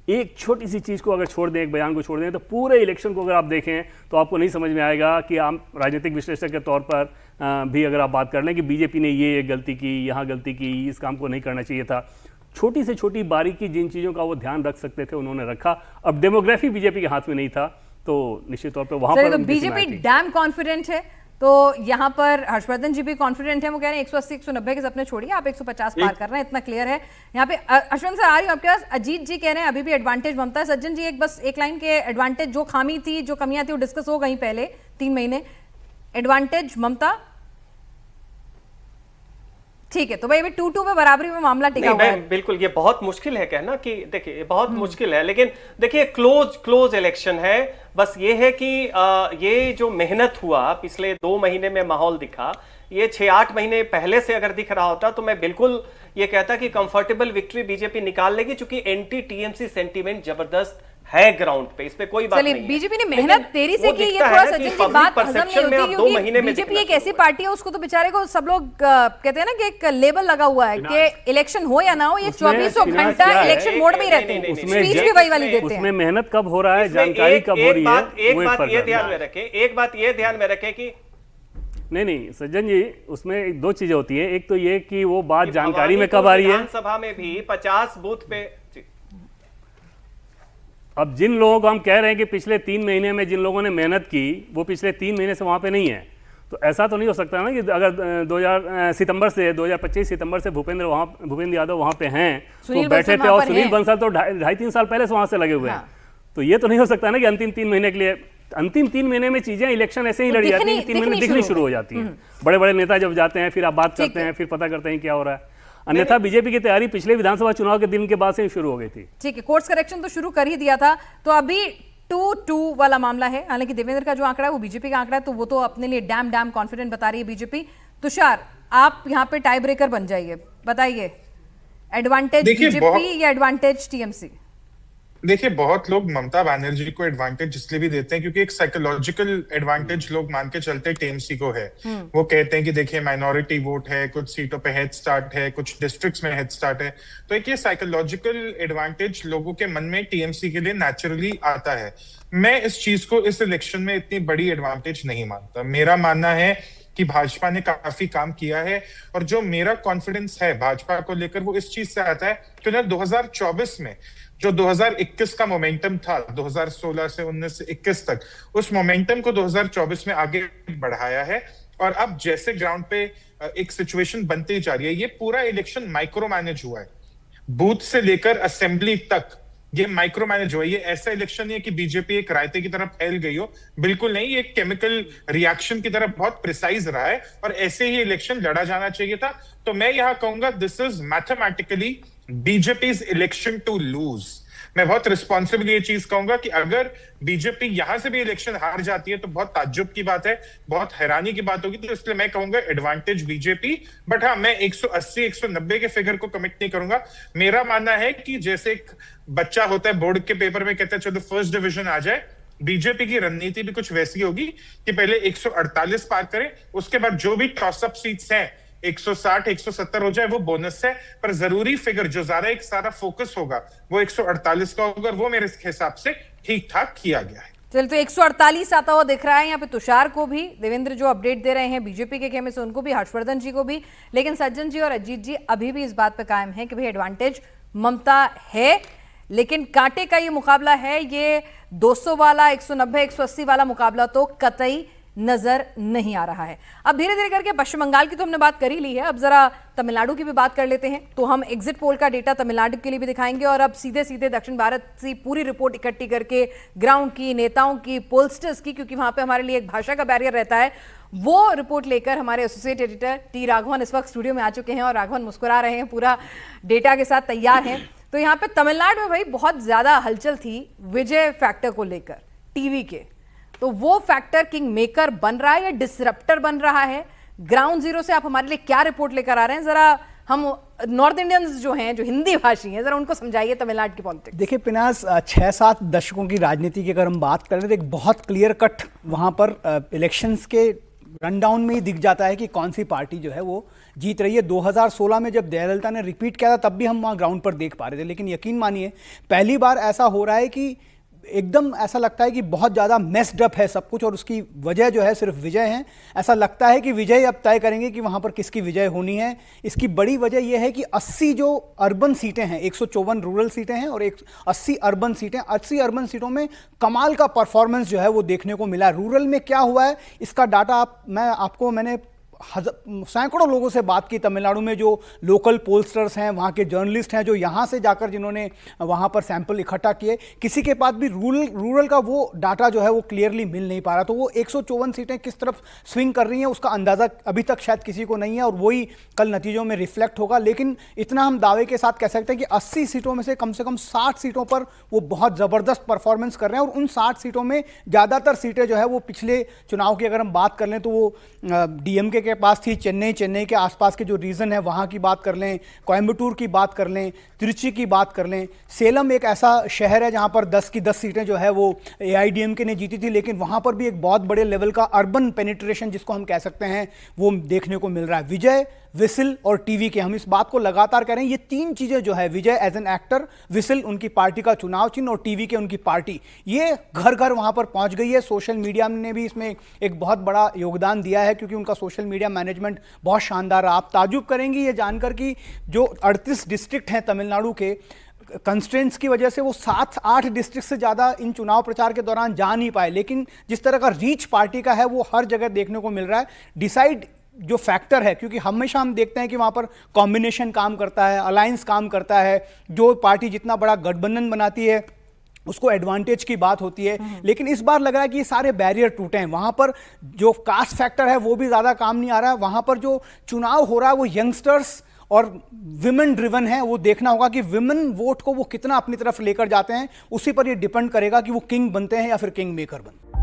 एक छोटी सी चीज़ को अगर छोड़ दें, एक बयान को छोड़ दें, तो पूरे इलेक्शन को अगर आप देखें तो आपको नहीं समझ में आएगा कि आप राजनीतिक विश्लेषक के तौर पर भी अगर आप बात कर लें कि बीजेपी ने ये गलती की, यहाँ गलती की, इस काम को नहीं करना चाहिए था। छोटी से छोटी बारीकी जिन चीज़ों का वो ध्यान रख सकते थे उन्होंने रखा। अब डेमोग्राफी बीजेपी के हाथ में नहीं था, तो निश्चित तौर पर वहां पर बीजेपी डैम कॉन्फिडेंट है, तो यहाँ पर हर्षवर्धन जी भी कॉन्फिडेंट है। वो कह रहे हैं 180 190 के सपने छोड़िए, आप 150 पार कर रहे हैं, इतना क्लियर है। यहाँ पे अश्विन सर आ रही हूँ आपके पास। अजीत जी कह रहे हैं अभी भी एडवांटेज ममता है। सज्जन जी बस एक लाइन के एडवांटेज, जो खामी थी, जो कमियां थी, वो डिस्कस हो गई पहले 3 महीने। एडवांटेज ममता, ठीक है। तो भाई अभी 2-2 पे बराबरी में मामला टिका हुआ है। बिल्कुल, ये बहुत मुश्किल है कहना कि देखिए बहुत मुश्किल है, लेकिन देखिए क्लोज इलेक्शन है। बस ये है कि ये जो मेहनत हुआ पिछले 2 महीने में, माहौल दिखा, ये 6-8 महीने पहले से अगर दिख रहा होता तो मैं बिल्कुल ये कहता कि कंफर्टेबल विक्ट्री बीजेपी निकाल लेगी, क्योंकि एंटी टीएमसी सेंटीमेंट जबरदस्त है ग्राउंड पे, इस पे कोई बात नहीं है। बीजेपी ने मेहनत देरी से की, ये थोड़ा सज्जन जी बात हजम नहीं होती, क्योंकि बीजेपी एक ऐसी पार्टी है, उसको तो बेचारे को सब लोग कहते हैं ना कि एक लेबल लगा हुआ है कि इलेक्शन हो या ना हो, ये 2400 घंटा इलेक्शन मोड में ही रहते हैं, स्पीच भी वही वाली देते हैं। उसमें मेहनत कब हो रहा है, जानकारी कब हो रही है, एक बात ये ध्यान में रखे कि नहीं सज्जन जी, उसमें 2 चीजें होती है। एक तो ये कि वो बात जानकारी में कब आ रही है। विधानसभा में भी 50 बूथ पे, अब जिन लोगों को हम कह रहे हैं कि पिछले 3 महीने में जिन लोगों ने मेहनत की, वो पिछले 3 महीने से वहां पे नहीं है, तो ऐसा तो नहीं हो सकता ना कि अगर 2025 सितंबर से भूपेंद्र यादव वहां पे हैं तो बैठे थे, और सुनील बंसल तो 2.5-3 साल पहले से वहां से लगे हुए हैं। तो ये तो नहीं हो सकता ना कि अंतिम 3 महीने के लिए, अंतिम 3 महीने में चीजें इलेक्शन ऐसे ही लड़ी जाती है, 3 महीने दिखनी शुरू हो जाती है। बड़े बड़े नेता जब जाते हैं, फिर आप बात करते हैं, फिर पता करते हैं क्या हो रहा है। अन्यथा बीजेपी की तैयारी पिछले विधानसभा चुनाव के दिन के बाद से ही शुरू हो गई थी। ठीक है, कोर्स करेक्शन तो शुरू कर ही दिया था। तो अभी 2-2 वाला मामला है। हालांकि देवेंद्र का जो आंकड़ा है वो बीजेपी का आंकड़ा है, तो वो तो अपने लिए डैम कॉन्फिडेंट बता रही है बीजेपी। तुषार, आप यहाँ पे टाई ब्रेकर बन जाइए, बताइए एडवांटेज बीजेपी या एडवांटेज टीएमसी? देखिए, बहुत लोग ममता बनर्जी को एडवांटेज इसलिए भी देते हैं क्योंकि एक साइकोलॉजिकल एडवांटेज लोग मान के चलते हैं टीएमसी को है। वो कहते हैं कि देखिए माइनॉरिटी वोट है, कुछ सीटों पे हेड स्टार्ट है, कुछ डिस्ट्रिक्ट्स में हेड स्टार्ट है, तो एक ये साइकोलॉजिकल एडवांटेज लोगों के मन में टीएमसी के लिए नेचुरली आता है। मैं इस चीज को इस इलेक्शन में इतनी बड़ी एडवांटेज नहीं मानता। मेरा मानना है कि भाजपा ने काफी काम किया है, और जो मेरा कॉन्फिडेंस है भाजपा को लेकर वो इस चीज से आता है कि 2024 में जो 2021 का मोमेंटम था, 2016 से 19 से 21 तक, उस मोमेंटम को 2024 में आगे बढ़ाया है। और अब जैसे ग्राउंड पे एक सिचुएशन बनती जा रही है, ये पूरा इलेक्शन माइक्रो मैनेज हुआ है, बूथ से लेकर असेंबली तक ये माइक्रो मैनेज हुआ है। ये ऐसा इलेक्शन नहीं है कि बीजेपी एक रायते की तरफ फैल गई हो, बिल्कुल नहीं। ये केमिकल रिएक्शन की तरफ बहुत प्रिसाइज रहा है, और ऐसे ही इलेक्शन लड़ा जाना चाहिए था। तो मैं यहां कहूंगा this is mathematically BJP's election to lose. मैं बहुत रिस्पॉन्सिबली ये चीज कहूंगा कि अगर बीजेपी यहां से भी इलेक्शन हार जाती है तो बहुत ताज्जुब की बात है, बहुत हैरानी की बात होगी। तो इसलिए मैं कहूंगा एडवांटेज बीजेपी। बट हाँ, मैं 180 190 के फिगर को कमिट नहीं करूंगा। मेरा मानना है कि जैसे एक बच्चा होता है बोर्ड के पेपर में, कहता है चलो फर्स्ट डिवीजन आ जाए, बीजेपी की रणनीति भी कुछ वैसी होगी कि पहले 148 पार करें, उसके बाद जो भी टॉसअप सीट्स हैं 160 170 हो जाए वो बोनस है, पर जरूरी फिगर जो ज्यादा एक सारा फोकस होगा वो 148 का होगा। वो मेरे हिसाब से ठीक ठाक किया गया है। चल, तो 148 आता हुआ दिख रहा है यहाँ पे तुषार को भी, देवेंद्र जो अपडेट दे रहे हैं बीजेपी के खेमे से उनको भी, हर्षवर्धन जी को भी। लेकिन सज्जन जी और अजीत जी अभी भी इस बात पे कायम है कि भाई एडवांटेज ममता है, लेकिन कांटे का ये मुकाबला है, ये 200 वाला 190 180 वाला मुकाबला तो कतई नजर नहीं आ रहा है। अब धीरे धीरे करके पश्चिम बंगाल की तो हमने बात कर ही ली है, अब जरा तमिलनाडु की भी बात कर लेते हैं। तो हम एग्जिट पोल का डेटा तमिलनाडु के लिए भी दिखाएंगे, और अब सीधे सीधे दक्षिण भारत से पूरी रिपोर्ट इकट्ठी करके ग्राउंड की, नेताओं की, पोलस्टर्स की, क्योंकि वहां पे हमारे लिए एक भाषा का बैरियर रहता है, वो रिपोर्ट लेकर हमारे एसोसिएट एडिटर टी राघवन इस वक्त स्टूडियो में आ चुके हैं, और राघवन मुस्कुरा रहे हैं, पूरा डेटा के साथ तैयार हैं। तो यहाँ पे तमिलनाडु में भाई बहुत ज्यादा हलचल थी विजय फैक्टर को लेकर टीवी के, तो वो फैक्टर किंग मेकर बन रहा है या डिसरप्टर बन रहा है? ग्राउंड जीरो से आप हमारे लिए क्या रिपोर्ट लेकर आ रहे हैं? जरा हम नॉर्थ इंडियंस जो हैं, जो हिंदी भाषी हैं, जरा उनको समझाइए तमिलनाडु की पॉलिटिक्स। देखिए पिनास, 6-7 दशकों की राजनीति की अगर हम बात करें तो एक बहुत क्लियर कट वहाँ पर इलेक्शंस के रनडाउन में ही दिख जाता है कि कौन सी पार्टी जो है वो जीत रही है। 2016 में जब जयललिता ने रिपीट किया था तब भी हम वहाँ ग्राउंड पर देख पा रहे थे, लेकिन यकीन मानिए पहली बार ऐसा हो रहा है कि एकदम ऐसा लगता है कि बहुत ज़्यादा मेस्ड अप है सब कुछ, और उसकी वजह जो है सिर्फ विजय है। ऐसा लगता है कि विजय अब तय करेंगे कि वहाँ पर किसकी विजय होनी है। इसकी बड़ी वजह यह है कि 80 जो अर्बन सीटें हैं, 154 रूरल सीटें हैं और 80 अर्बन सीटें, 80 अर्बन सीटों में कमाल का परफॉर्मेंस जो है वो देखने को मिला। रूरल में क्या हुआ है इसका डाटा मैंने सैकड़ों लोगों से बात की तमिलनाडु में, जो लोकल पोलस्टर्स हैं, वहाँ के जर्नलिस्ट हैं, जो यहाँ से जाकर जिन्होंने वहाँ पर सैंपल इकट्ठा किए, किसी के पास भी रूरल का वो डाटा जो है वो क्लियरली मिल नहीं पा रहा। तो वो 154 सीटें किस तरफ स्विंग कर रही हैं उसका अंदाज़ा अभी तक शायद किसी को नहीं है, और वही कल नतीजों में रिफ्लेक्ट होगा। लेकिन इतना हम दावे के साथ कह सकते हैं कि 80 सीटों में से कम 60 सीटों पर वो बहुत ज़बरदस्त परफॉर्मेंस कर रहे हैं, और उन 60 सीटों में ज़्यादातर सीटें जो है वो पिछले चुनाव की अगर हम बात कर लें तो वो डीएमके के पास थी। चेन्नई के आसपास के जो रीजन है वहां की बात कर लें, कोयम्बटूर की बात कर लें, त्रिची की बात कर लें, सेलम एक ऐसा शहर है जहां पर 10 की 10 सीटें जो है वो एआईडीएमके ने जीती थी, लेकिन वहां पर भी एक बहुत बड़े लेवल का अर्बन पेनिट्रेशन जिसको हम कह सकते हैं वो देखने को मिल रहा है। विजय, विसिल और टीवी के, हम इस बात को लगातार कह रहे हैं, ये तीन चीजें जो है, विजय एज एन एक्टर, विसिल उनकी पार्टी का चुनाव चिन्ह और टीवी के उनकी पार्टी, ये घर घर वहां पर पहुंच गई है। सोशल मीडिया ने भी इसमें एक बहुत बड़ा योगदान दिया है क्योंकि उनका सोशल मीडिया मैनेजमेंट बहुत शानदार है। आप ताजुब करेंगे ये जानकर कि जो 38 डिस्ट्रिक्ट हैं तमिलनाडु के, कंस्ट्रेंट्स की वजह से वो 7-8 डिस्ट्रिक्ट से ज़्यादा इन चुनाव प्रचार के दौरान जा नहीं पाए, लेकिन जिस तरह का रीच पार्टी का है वो हर जगह देखने को मिल रहा है। डिसाइड जो फैक्टर है, क्योंकि हमेशा हम देखते हैं कि वहाँ पर कॉम्बिनेशन काम करता है, अलायंस काम करता है, जो पार्टी जितना बड़ा गठबंधन बनाती है उसको एडवांटेज की बात होती है, लेकिन इस बार लग रहा है कि ये सारे बैरियर टूटे हैं। वहाँ पर जो कास्ट फैक्टर है वो भी ज़्यादा काम नहीं आ रहा है। वहाँ पर जो चुनाव हो रहा है वो यंगस्टर्स और विमेन ड्रिवन है। वो देखना होगा कि विमेन वोट को वो कितना अपनी तरफ लेकर जाते हैं, उसी पर ये डिपेंड करेगा कि वो किंग बनते हैं या फिर किंग मेकर बनते हैं।